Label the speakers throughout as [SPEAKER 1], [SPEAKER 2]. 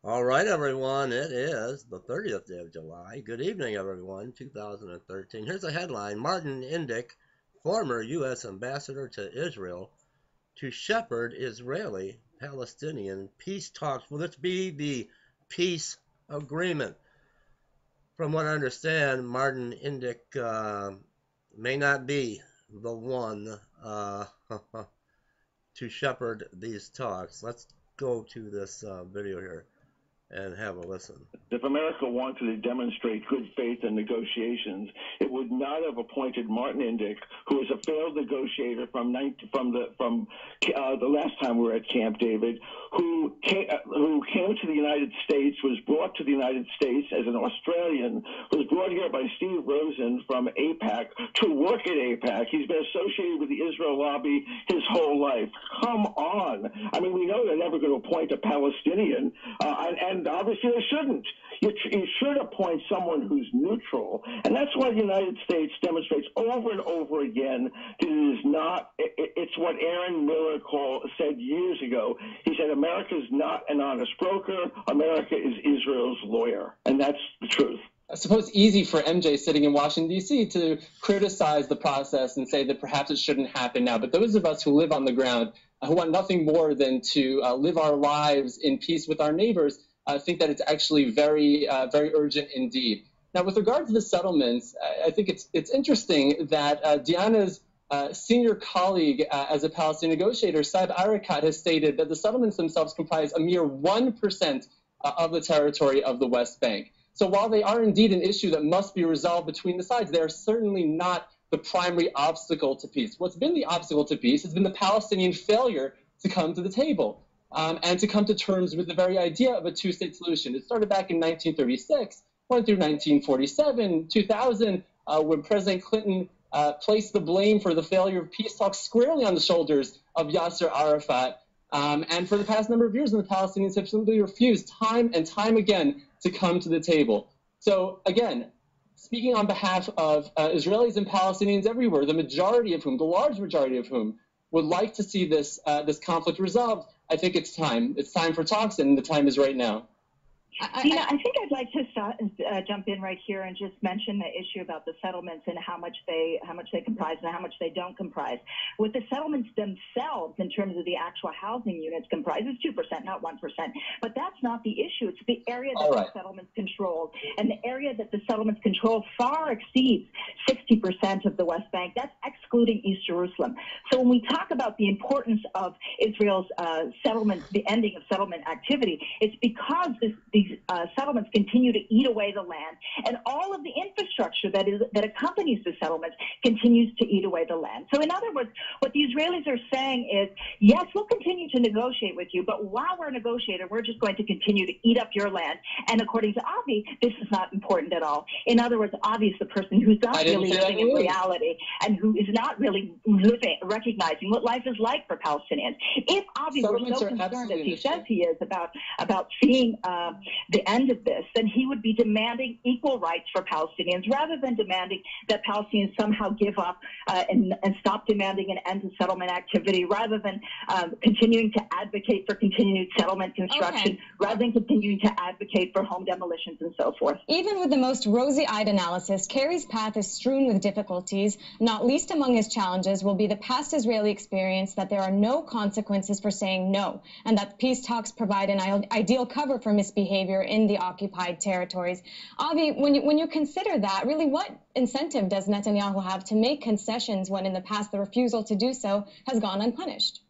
[SPEAKER 1] All right, everyone. It is the 30th day of July. Good evening, everyone. 2013. Here's a headline. Martin Indyk, former U.S. ambassador to Israel, to shepherd Israeli-Palestinian peace talks. Will this be the peace agreement? From what I understand, Martin Indyk may not be the one to shepherd these talks. Let's go to this video here and have a listen.
[SPEAKER 2] If America wanted to demonstrate good faith in negotiations, it would not have appointed Martin Indyk, who is a failed negotiator from the last time we were at Camp David, who came to the United States, was brought to the United States as an Australian, was brought here by Steve Rosen from AIPAC to work at AIPAC. He's been associated with the Israel lobby his whole life. Come on. I mean, we know they're never going to appoint a Palestinian, and obviously they shouldn't. You should appoint someone who's neutral, and that's why the United States demonstrates over and over again that it is not. It's what Aaron Miller said years ago. He said, "America is not an honest broker. America is Israel's lawyer," and that's the truth.
[SPEAKER 3] I suppose easy for MJ sitting in Washington, D.C. to criticize the process and say that perhaps it shouldn't happen now. But those of us who live on the ground, who want nothing more than to live our lives in peace with our neighbors, think that it's actually very, very urgent indeed. Now, with regard to the settlements, I think it's interesting that Diana's senior colleague as a Palestinian negotiator, Saeb Erekat, has stated that the settlements themselves comprise a mere 1% of the territory of the West Bank. So while they are indeed an issue that must be resolved between the sides, they are certainly not the primary obstacle to peace. What's been the obstacle to peace has been the Palestinian failure to come to the table and to come to terms with the very idea of a two-state solution. It started back in 1936, went through 1947, 2000, when President Clinton placed the blame for the failure of peace talks squarely on the shoulders of Yasser Arafat. And for the past number of years, the Palestinians have simply refused time and time again to come to the table. So again, speaking on behalf of Israelis and Palestinians everywhere, the large majority of whom would like to see this conflict resolved, I think it's time. It's time for talks, and the time is right now.
[SPEAKER 4] Dina, I think I'd like to jump in right here and just mention the issue about the settlements and how much they comprise and how much they don't comprise. What the settlements themselves, in terms of the actual housing units, comprise is 2%, not 1%. But that's not the issue. It's the area that the settlements control, and the area that the settlements control far exceeds 60% of the West Bank. That's excluding East Jerusalem. So when we talk about the importance of Israel's settlement, the ending of settlement activity, it's because these settlements continue to eat away the land, and all of the infrastructure that accompanies the settlements continues to eat away the land. So in other words, what the Israelis are saying is, yes, we'll continue to negotiate with you, but while we're negotiating, we're just going to continue to eat up your land. And according to Avi, this is not important at all. In other words, Avi is the person who's not really living in reality and who is not really recognizing what life is like for Palestinians. If Avi were so concerned as he says he is about seeing the end of this, then he would be demanding equal rights for Palestinians rather than demanding that Palestinians somehow give up and stop demanding an end to settlement activity, rather than continuing to advocate for continued settlement construction, rather than continuing to advocate for home demolitions and so forth.
[SPEAKER 5] Even with the most rosy-eyed analysis, Kerry's path is strewn with difficulties. Not least among his challenges will be the past Israeli experience that there are no consequences for saying no, and that peace talks provide an ideal cover for misbehavior in the occupied territories. Avi, when you consider that, really what incentive does Netanyahu have to make concessions when in the past the refusal to do so has gone unpunished?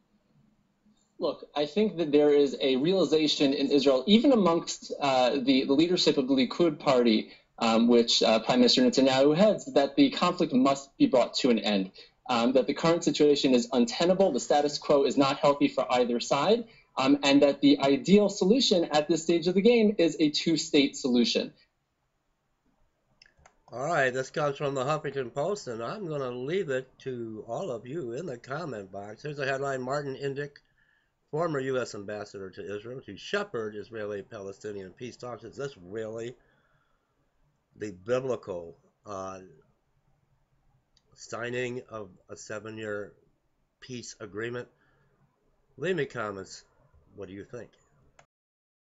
[SPEAKER 3] Look, I think that there is a realization in Israel, even amongst the leadership of the Likud party, which Prime Minister Netanyahu heads, that the conflict must be brought to an end, that the current situation is untenable, the status quo is not healthy for either side, and that the ideal solution at this stage of the game is a two-state solution.
[SPEAKER 1] All right, this comes from the Huffington Post, and I'm going to leave it to all of you in the comment box. Here's a headline: Martin Indyk, former U.S. ambassador to Israel, to shepherd Israeli-Palestinian peace talks. Is this really the biblical signing of a 7-year peace agreement? Leave me comments. What do you think?